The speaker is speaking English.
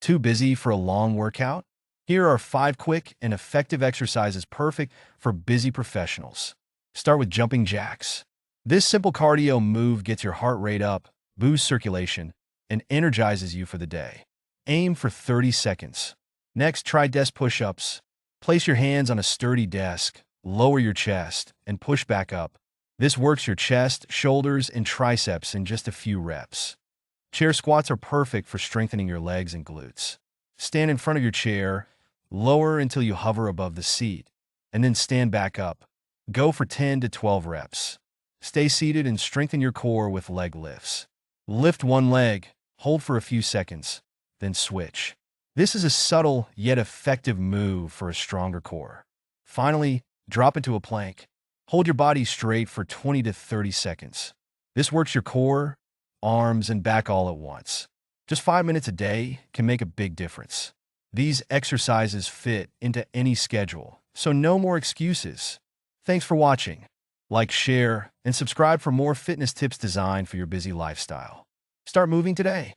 Too busy for a long workout? Here are 5 quick and effective exercises perfect for busy professionals. Start with jumping jacks. This simple cardio move gets your heart rate up, boosts circulation, and energizes you for the day. Aim for 30 seconds. Next, try desk push-ups. Place your hands on a sturdy desk, lower your chest, and push back up. This works your chest, shoulders, and triceps in just a few reps. Chair squats are perfect for strengthening your legs and glutes. Stand in front of your chair, lower until you hover above the seat, and then stand back up. Go for 10 to 12 reps. Stay seated and strengthen your core with leg lifts. Lift one leg, hold for a few seconds, then switch. This is a subtle yet effective move for a stronger core. Finally, drop into a plank. Hold your body straight for 20 to 30 seconds. This works your core, arms, and back all at once. Just 5 minutes a day can make a big difference. These exercises fit into any schedule, so no more excuses. Thanks for watching. Like, share, and subscribe for more fitness tips designed for your busy lifestyle. Start moving today.